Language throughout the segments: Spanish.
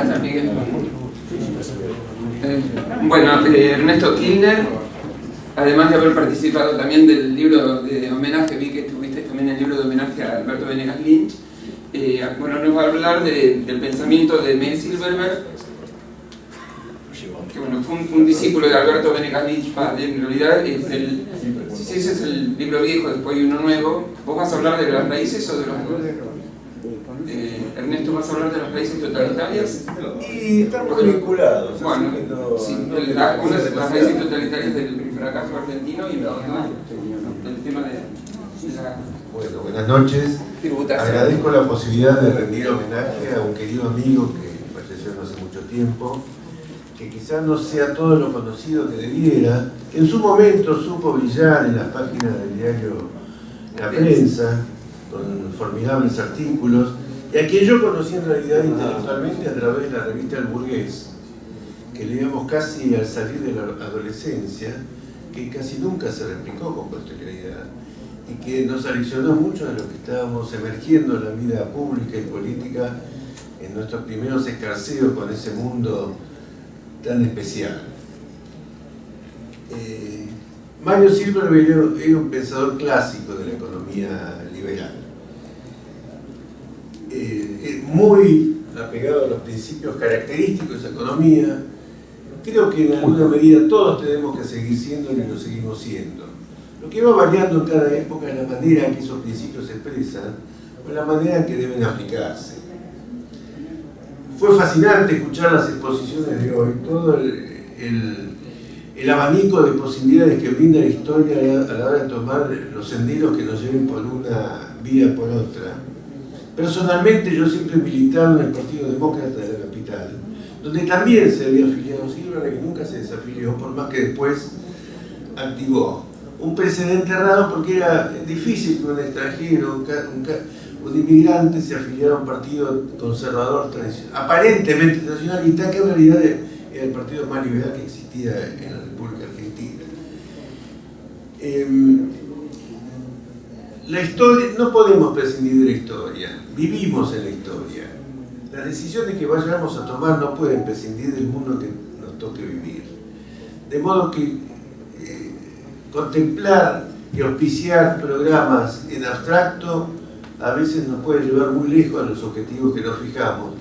Gracias, Miguel. Bueno, Ernesto Kilner, además de haber participado también del libro de homenaje, vi que estuviste también en el libro de homenaje a Alberto Venegas Lynch, bueno, nos va a hablar del pensamiento de Emile Silverberg, que bueno, fue un discípulo de Alberto Venegas Lynch. En realidad ese es el libro viejo, después hay uno nuevo. ¿Vos vas a hablar de las raíces o de los dos? Ernesto, ¿vas a hablar de las raíces totalitarias? Y están muy vinculados. Bueno, sí, una de las raíces totalitarias del fracaso argentino y el tema de la... Bueno, buenas noches. Agradezco la posibilidad de rendir homenaje a un querido amigo que falleció no hace mucho tiempo, que quizás no sea todo lo conocido que debiera, que en su momento supo brillar en las páginas del diario La Prensa, con formidables artículos, y a quien yo conocí en realidad intelectualmente a través de la revista El Burgués, que leíamos casi al salir de la adolescencia, que casi nunca se replicó con posterioridad, y que nos aleccionó mucho de lo que estábamos emergiendo en la vida pública y política en nuestros primeros escarceos con ese mundo tan especial. Mario Silverberg era un pensador clásico de la economía liberal, muy apegado a los principios característicos de esa economía. Creo que en alguna medida todos tenemos que seguir siendo y lo seguimos siendo. Lo que va variando en cada época es la manera en que esos principios se expresan o la manera en que deben aplicarse. Fue fascinante escuchar las exposiciones de hoy, todo el abanico de posibilidades que brinda la historia a la hora de tomar los senderos que nos lleven por una vía o por otra. Personalmente yo siempre he militado en el Partido Demócrata de la capital, donde también se había afiliado Silverberg, que nunca se desafilió, por más que después activó. Un precedente raro porque era difícil que un extranjero, un inmigrante se afiliara a un partido conservador aparentemente tradicionalista, que en realidad era el partido más liberal que existía en la República Argentina. La historia, no podemos prescindir de la historia, vivimos en la historia. Las decisiones que vayamos a tomar no pueden prescindir del mundo que nos toque vivir. De modo que contemplar y auspiciar programas en abstracto a veces nos puede llevar muy lejos a los objetivos que nos fijamos.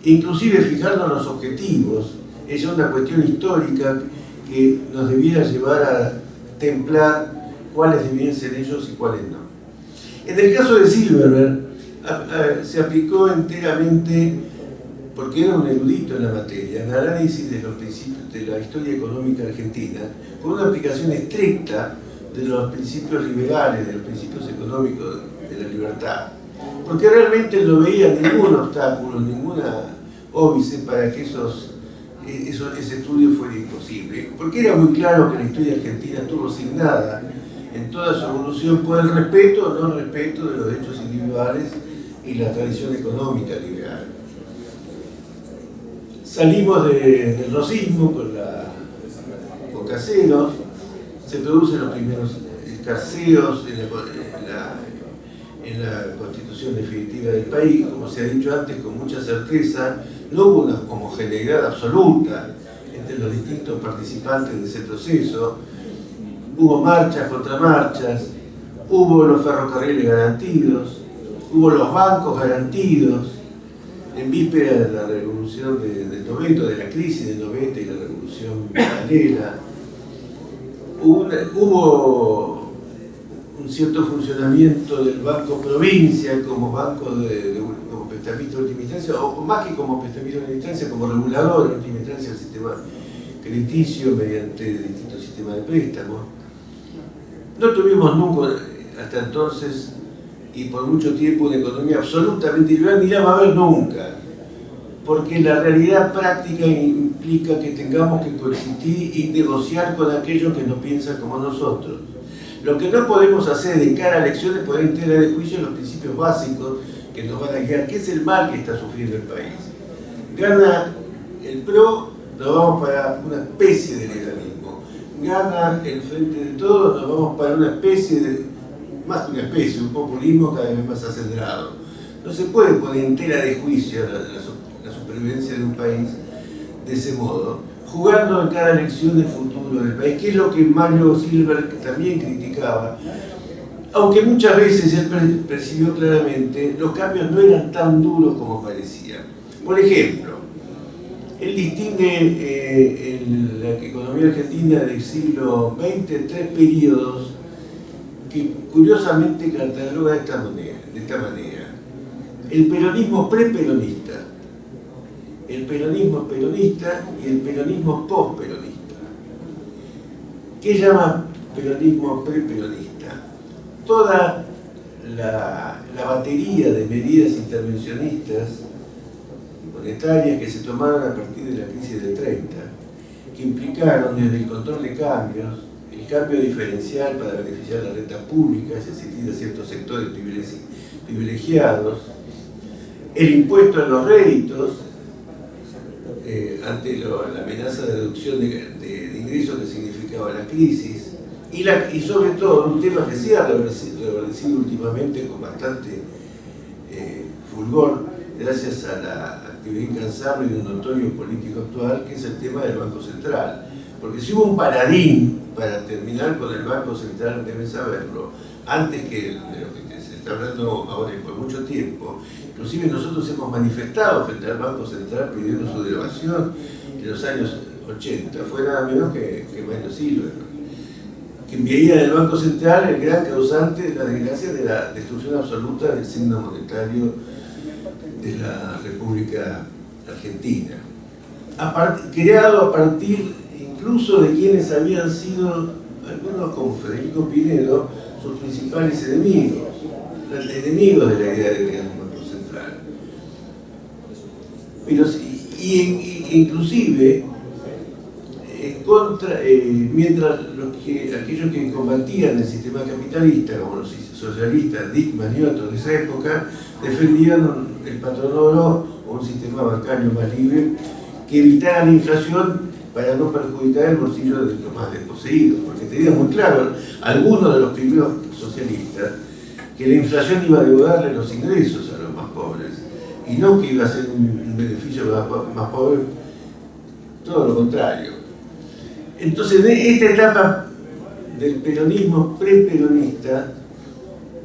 Inclusive fijarnos los objetivos es una cuestión histórica que nos debiera llevar a templar cuáles debían ser ellos y cuáles no. En el caso de Silverberg se aplicó enteramente, porque era un erudito en la materia, el análisis de los principios de la historia económica argentina, con una aplicación estricta de los principios liberales, de los principios económicos de la libertad, porque realmente no veía ningún obstáculo, ninguna óbice para que ese estudio fuera imposible, porque era muy claro que la historia argentina estuvo signada en toda su evolución por el respeto o no respeto de los derechos individuales y la tradición económica liberal. Salimos del rosismo con Caseros, se producen los primeros escarceos en la constitución definitiva del país, como se ha dicho antes con mucha certeza, no hubo una homogeneidad absoluta entre los distintos participantes de ese proceso, hubo marchas, contramarchas, hubo los ferrocarriles garantidos, hubo los bancos garantidos, en víspera de la revolución del 90, de la crisis del 90 y la revolución paralela. Hubo un cierto funcionamiento del Banco Provincia como banco como prestamista de última instancia, o más que como prestamista de última instancia, como regulador de última instancia del sistema crediticio mediante distintos sistemas de préstamos. No tuvimos nunca, hasta entonces, y por mucho tiempo, una economía absolutamente liberal, ni la va a haber nunca, porque la realidad práctica implica que tengamos que coexistir y negociar con aquellos que no piensan como nosotros. Lo que no podemos hacer de cara a elecciones es poner en tela de juicio los principios básicos que nos van a guiar, que es el mal que está sufriendo el país. Gana el PRO, nos vamos para una especie de legalismo. Gana el Frente de Todos, nos vamos para una especie de, más que una especie, un populismo cada vez más acelerado. No se puede poner en tela de juicio las supervivencia de un país de ese modo, jugando en cada elección el futuro del país, que es lo que Mario Silver también criticaba, aunque muchas veces él percibió claramente los cambios no eran tan duros como parecían. Por ejemplo, él distingue en la economía argentina del siglo XX 3 periodos que curiosamente cataloga de esta manera. El peronismo preperonista, el peronismo peronista y el peronismo postperonista. ¿Qué llama peronismo preperonista? Toda la batería de medidas intervencionistas monetarias que se tomaron a partir de la crisis del 30, que implicaron desde el control de cambios, el cambio diferencial para beneficiar las rentas públicas y asistir a ciertos sectores privilegiados, el impuesto a los réditos ante la amenaza de reducción de ingresos que significaba la crisis, y sobre todo un tema que se ha revertido últimamente con bastante fulgor gracias a la actividad incansable de un notorio político actual, que es el tema del Banco Central. Porque si hubo un paradín para terminar con el Banco Central, deben saberlo, antes que de lo que se está hablando ahora y por mucho tiempo. Inclusive nosotros hemos manifestado frente al Banco Central pidiendo su derogación en los años 80, fue nada menos que Mario Silver, que veía del Banco Central el gran causante de la desgracia de la destrucción absoluta del signo monetario de la República Argentina, creado a partir incluso de quienes habían sido, algunos como Federico Pinedo, sus principales enemigos de la idea de crear un Banco Central. Pero, inclusive, mientras aquellos que combatían el sistema capitalista, como los socialistas, Dickmann y otros de esa época, defendían el patronoro o un sistema bancario más libre que evitara la inflación para no perjudicar el bolsillo de los más desposeídos, porque tenía muy claro algunos de los primeros socialistas que la inflación iba a devorarle los ingresos a los más pobres y no que iba a ser un beneficio a los más pobres, todo lo contrario. Entonces, esta etapa del peronismo preperonista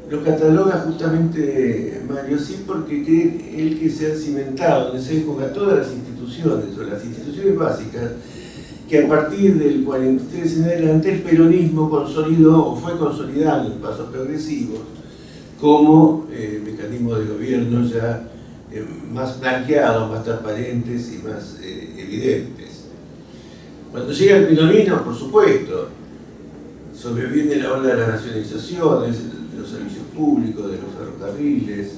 lo cataloga justamente Mario sí, porque cree él que se han cimentado en esa época todas las instituciones, o las instituciones básicas, que a partir del 43 en adelante el peronismo consolidó o fue consolidando en pasos progresivos como mecanismos de gobierno ya más blanqueados, más transparentes y más evidentes. Cuando llega el peronismo, por supuesto, sobreviene la ola de las nacionalizaciones, de los servicios públicos, de los ferrocarriles,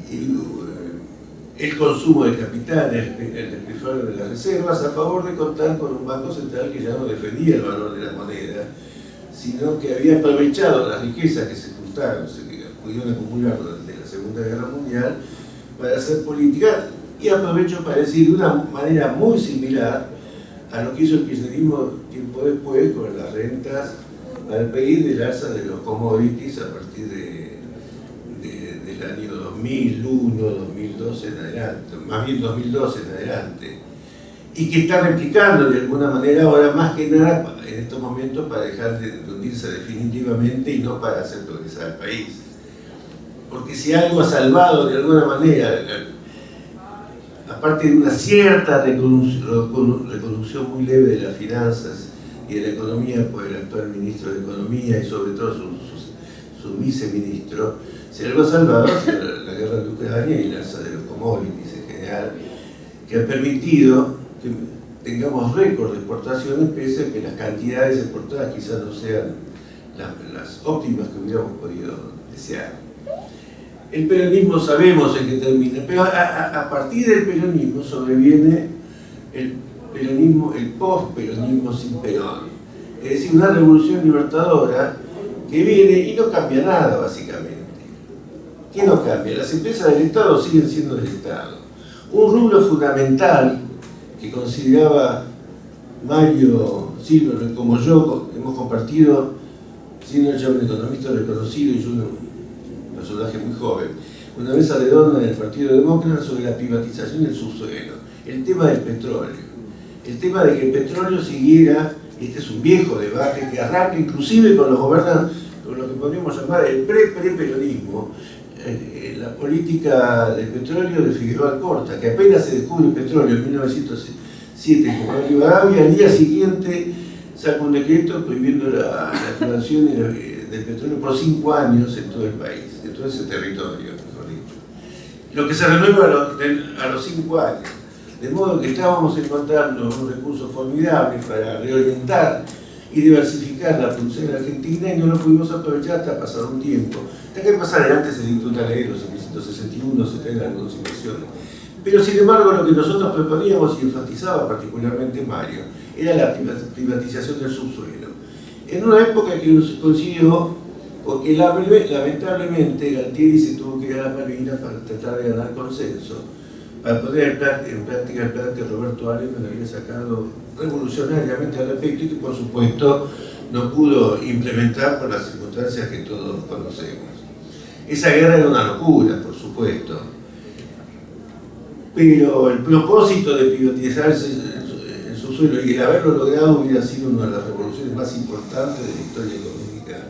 y el consumo del capital, el despilfarro de las reservas, a favor de contar con un Banco Central que ya no defendía el valor de la moneda, sino que había aprovechado las riquezas que se juntaron, que pudieron acumular durante la Segunda Guerra Mundial, para hacer política, y aprovecho para decir de una manera muy similar a lo que hizo el kirchnerismo tiempo después con las rentas al país del alza de los commodities a partir del año 2001, 2012 en adelante, más bien 2012 en adelante, y que está replicando de alguna manera ahora más que nada en estos momentos para dejar de hundirse definitivamente y no para hacer progresar al país. Porque si algo ha salvado de alguna manera, aparte de una cierta reconducción muy leve de las finanzas y de la economía por el actual ministro de Economía y sobre todo su viceministro, si algo ha salvado ha sido la guerra de Ucrania y el alza de los commodities en general, que ha permitido que tengamos récord de exportaciones pese a que las cantidades exportadas quizás no sean las óptimas que hubiéramos podido desear. El peronismo sabemos en qué termina, pero a partir del peronismo sobreviene el peronismo, el post-peronismo sin Perón. Es decir, una revolución libertadora que viene y no cambia nada, básicamente. ¿Qué no cambia? Las empresas del Estado siguen siendo del Estado. Un rubro fundamental que consideraba Mario Silver, como yo, hemos compartido, siendo ya un economista reconocido y yo un personaje muy joven, una mesa redonda en el Partido Demócrata sobre la privatización del subsuelo, el tema del petróleo, el tema de que el petróleo siguiera, este es un viejo debate que arranca inclusive con los gobernantes, con lo que podríamos llamar el pre-peronismo, la política del petróleo de Figueroa Alcorta, que apenas se descubre el petróleo en 1907 con Rivadavia, al día siguiente saca un decreto prohibiendo la explotación del petróleo por 5 años en todo el país, en todo ese territorio, mejor dicho. Lo que se renueva a los 5 años. De modo que estábamos encontrando un recurso formidable para reorientar y diversificar la producción en Argentina y no lo pudimos aprovechar hasta pasado un tiempo. Hasta que más adelante se dictó una ley de los 1961, se traen algunas inversiones. Pero sin embargo lo que nosotros proponíamos y enfatizaba particularmente Mario era la privatización del subsuelo. En una época que consiguió, porque lamentablemente Galtieri se tuvo que ir a las Malvinas para tratar de ganar consenso, para poner en práctica el plan que Roberto Aleman había sacado revolucionariamente al respecto y que por supuesto no pudo implementar por las circunstancias que todos conocemos. Esa guerra era una locura, por supuesto, pero el propósito de privatizarse el subsuelo y el haberlo logrado hubiera sido una de las revoluciones más importantes de la historia económica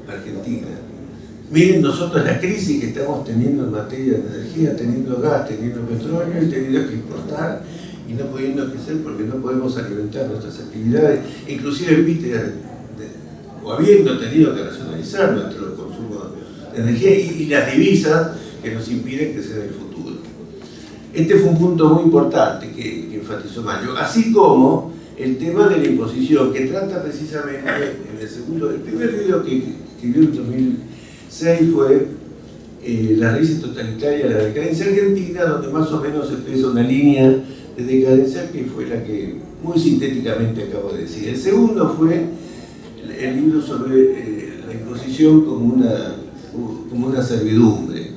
argentina. Miren nosotros la crisis que estamos teniendo en materia de energía, teniendo gas, teniendo petróleo y teniendo que importar y no pudiendo crecer porque no podemos alimentar nuestras actividades, inclusive o habiendo tenido que racionalizar nuestro consumo de energía y las divisas que nos impiden crecer en el futuro. Este fue un punto muy importante que enfatizó Mario, así como el tema de la imposición, que trata precisamente el primer libro que escribió en 2006 fue La raíz totalitaria de la decadencia argentina, donde más o menos se expresa una línea de decadencia que fue la que muy sintéticamente acabo de decir. El segundo fue el libro sobre la imposición como una servidumbre,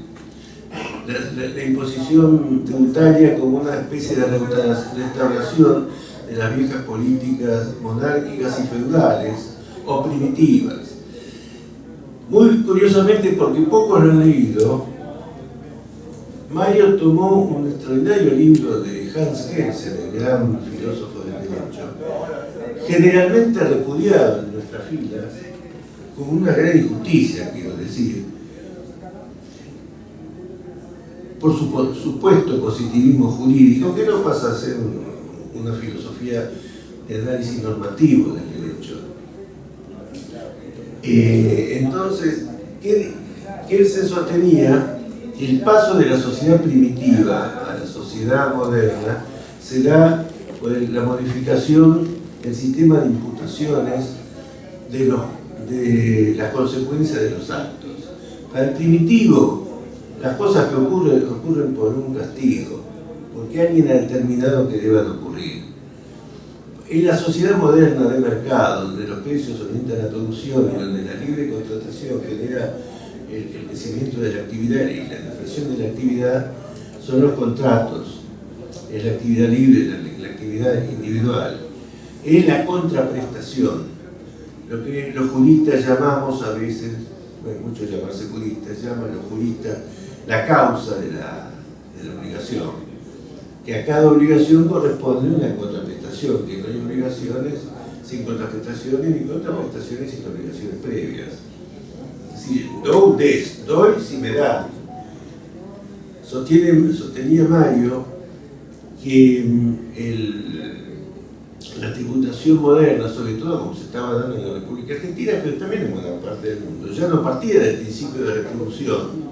la imposición tributaria como una especie de restauración de las viejas políticas monárquicas y feudales o primitivas. Muy curiosamente, porque pocos lo han leído, Mario tomó un extraordinario libro de Hans Kelsen, el gran filósofo del derecho, generalmente repudiado en nuestras filas, como una gran injusticia, quiero decir, por supuesto positivismo jurídico, que no pasa a ser una filosofía de análisis normativo del derecho. Entonces, él se sostenía que el paso de la sociedad primitiva a la sociedad moderna será por la modificación del sistema de imputaciones de las consecuencias de los actos. Para el primitivo, las cosas que ocurren por un castigo, porque alguien ha determinado que deban ocurrir. En la sociedad moderna de mercado, donde los precios orientan la producción y donde la libre contratación genera el crecimiento de la actividad y la depresión de la actividad, son los contratos, es la actividad libre, la actividad individual, es la contraprestación, lo que los juristas llamamos a veces, bueno, muchos llamarse juristas, llaman los juristas la causa de la obligación, que a cada obligación corresponde una contraprestación, que no hay obligaciones sin contraprestaciones ni contraprestaciones sin obligaciones previas. Es decir, doy si me da. Sostenía Mario que la tributación moderna, sobre todo como se estaba dando en la República Argentina, pero también en buena parte del mundo, ya no partía del principio de retribución,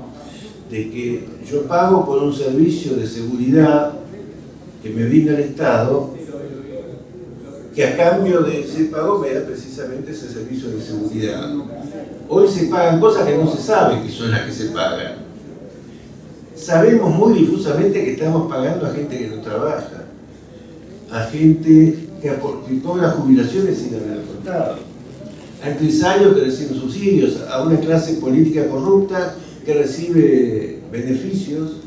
de que yo pago por un servicio de seguridad que me brinda el Estado, que a cambio de ese pago me da precisamente ese servicio de seguridad. Hoy se pagan cosas que no se sabe que son las que se pagan. Sabemos muy difusamente que estamos pagando a gente que no trabaja, a gente que cobra jubilaciones sin haber contado, a empresarios que reciben subsidios, a una clase política corrupta que recibe beneficios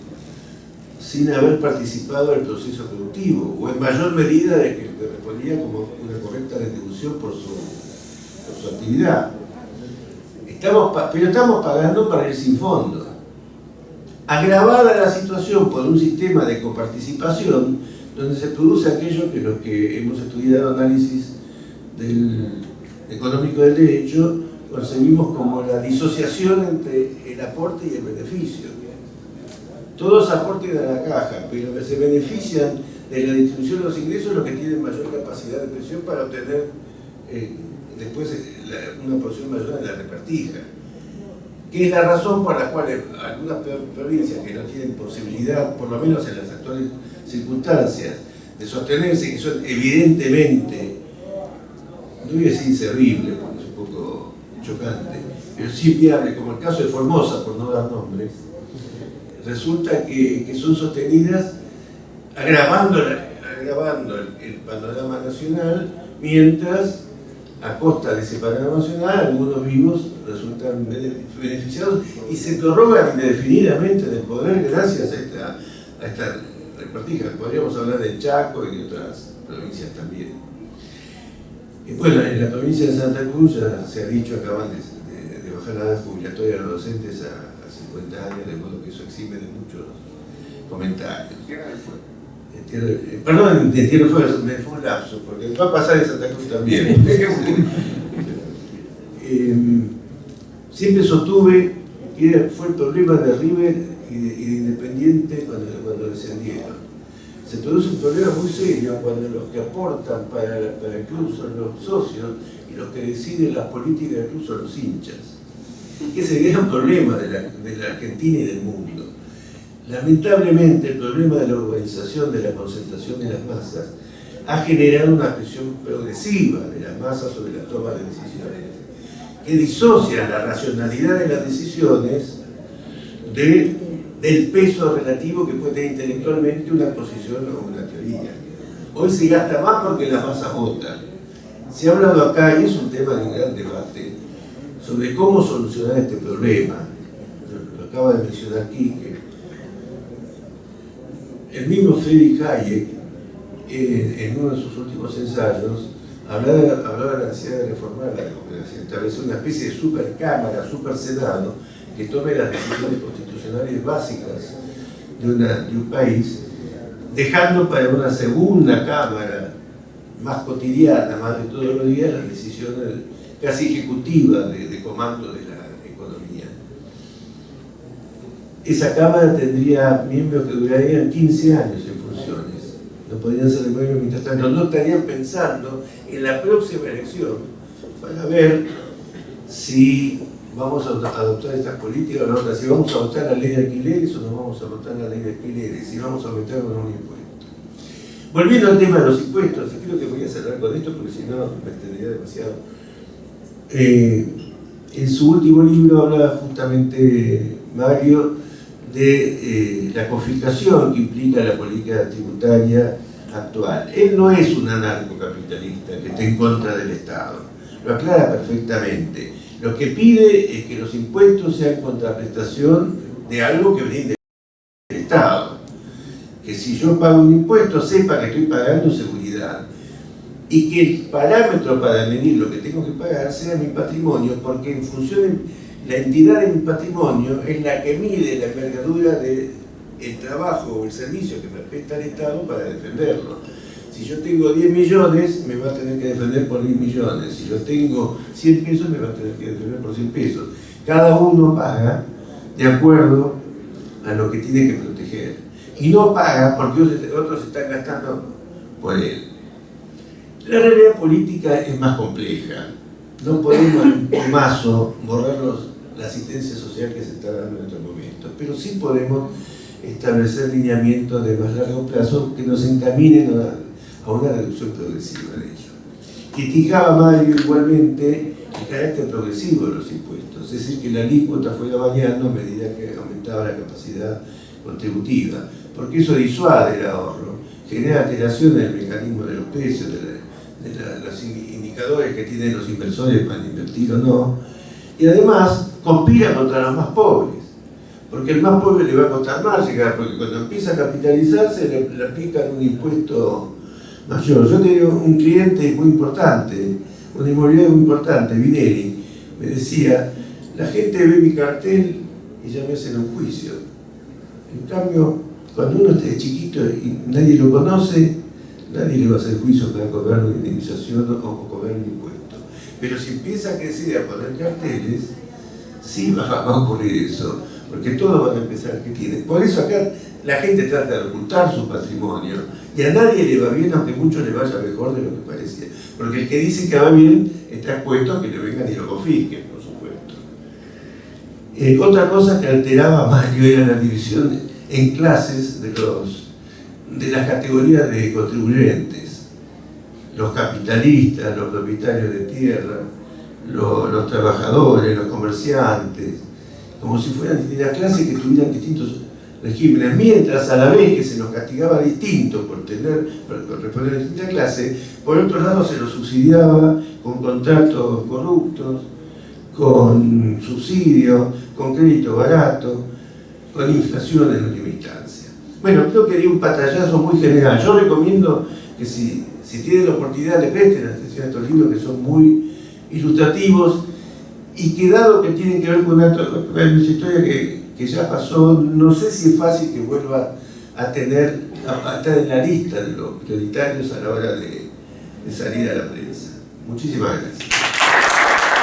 sin haber participado del proceso productivo, o en mayor medida de que lo que respondía como una correcta retribución por su actividad. Pero estamos pagando para ir sin fondo. agravada la situación por un sistema de coparticipación donde se produce aquello que los que hemos estudiado análisis económico del derecho concebimos como la disociación entre el aporte y el beneficio. Todos aportan a la caja, pero se benefician de la distribución de los ingresos los que tienen mayor capacidad de presión para obtener después una porción mayor de la repartija. Que es la razón por la cual algunas provincias que no tienen posibilidad, por lo menos en las actuales circunstancias, de sostenerse, que son evidentemente, no voy a decir inservibles, porque es un poco chocante, pero sí viable, como el caso de Formosa, por no dar nombres, resulta que son sostenidas agravando el panorama nacional, mientras a costa de ese panorama nacional algunos vivos resultan beneficiados y se prorrogan indefinidamente en el poder gracias a esta repartija. Podríamos hablar del Chaco y de otras provincias también. Y bueno, en la provincia de Santa Cruz ya se ha dicho, acaban de bajar la edad jubilatoria de los docentes a 50 años, de modo que eso exime de muchos comentarios. Perdón, de Tierra del Fuego, me fue un lapso, porque va a pasar en Santa Cruz también. Siempre sostuve que fue el problema de River y de Independiente cuando descendieron. Se produce un problema muy serio cuando los que aportan para el club son los socios y los que deciden las políticas del club son los hinchas. Que ese es el gran problema de la Argentina y del mundo. Lamentablemente, el problema de la urbanización, de la concentración de las masas, ha generado una presión progresiva de las masas sobre la toma de decisiones, que disocia la racionalidad de las decisiones del peso relativo que puede tener intelectualmente una posición o una teoría. Hoy se gasta más porque las masas votan. Se ha hablado acá, y es un tema de un gran debate, sobre cómo solucionar este problema. Lo acaba de mencionar Quique. El mismo Friedrich Hayek, en uno de sus últimos ensayos, hablaba de la necesidad de reformar la democracia, establecer una especie de supercámara, supersenado, que tome las decisiones constitucionales básicas de un país, dejando para una segunda cámara más cotidiana, más de todos los días, las decisiones casi ejecutivas de comando de la economía. Esa cámara tendría miembros que durarían 15 años en funciones, no podrían ser de nuevo mientras tanto, no estarían pensando en la próxima elección para ver si vamos a adoptar estas políticas o no otras, si vamos a votar la ley de alquileres o no vamos a votar la ley de alquileres, si vamos a aumentar o no un impuesto. Volviendo al tema de los impuestos, y creo que voy a cerrar con esto porque si no me extendería demasiado. En su último libro hablaba justamente Mario de la confiscación que implica la política tributaria actual. Él no es un anarcocapitalista que esté en contra del Estado, lo aclara perfectamente. Lo que pide es que los impuestos sean contraprestación de algo que brinde el Estado. Que si yo pago un impuesto, sepa que estoy pagando seguridad. Y que el parámetro para medir lo que tengo que pagar sea mi patrimonio, porque en función de la entidad de mi patrimonio es la que mide la envergadura del trabajo o el servicio que me presta el Estado para defenderlo. Si yo tengo 10 millones, me va a tener que defender por 10 millones. Si yo tengo 100 pesos, me va a tener que defender por 100 pesos. Cada uno paga de acuerdo a lo que tiene que proteger. Y no paga porque otros están gastando por él. La realidad política es más compleja. No podemos en un plumazo borrar la asistencia social que se está dando en estos momentos, pero sí podemos establecer lineamientos de más largo plazo que nos encaminen a una reducción progresiva de ello. Criticaba Mario igualmente el carácter progresivo de los impuestos, es decir, que la alícuota fuera variando a medida que aumentaba la capacidad contributiva, porque eso disuade el ahorro, genera alteración en el mecanismo de los precios, de los indicadores que tienen los inversores para invertir o no, y además conspira contra los más pobres, porque el más pobre le va a costar más llegar, porque cuando empieza a capitalizarse le aplican un impuesto mayor. Yo tengo un cliente muy importante, una inmobiliaria muy importante, Vineri, me decía, la gente ve mi cartel y ya me hacen un juicio. En cambio, cuando uno esté chiquito y nadie lo conoce, nadie le va a hacer juicio para cobrar una indemnización o cobrar un impuesto. Pero si empieza a crecer y a poner carteles, sí va a ocurrir eso, porque todos van a empezar que tienen. Por eso acá la gente trata de ocultar su patrimonio y a nadie le va bien, aunque mucho le vaya mejor de lo que parecía. Porque el que dice que va bien está expuesto a que le vengan y lo confisquen, por supuesto. Otra cosa que alteraba Mario era la división en clases de las categorías de contribuyentes. Los capitalistas, los propietarios de tierra, los trabajadores, los comerciantes, como si fueran distintas clases que tuvieran distintos regímenes, mientras a la vez que se los castigaba distinto por responder a distintas clases, por otro lado se los subsidiaba con contratos corruptos, con subsidios, con crédito barato, con inflación en última instancia. Bueno, creo que di un pantallazo muy general. Yo recomiendo que si tienen la oportunidad le presten atención a estos libros que son muy ilustrativos y que dado que tienen que ver con una historia que ya pasó, no sé si es fácil que vuelva a estar en la lista de los prioritarios a la hora de salir a la prensa. Muchísimas gracias.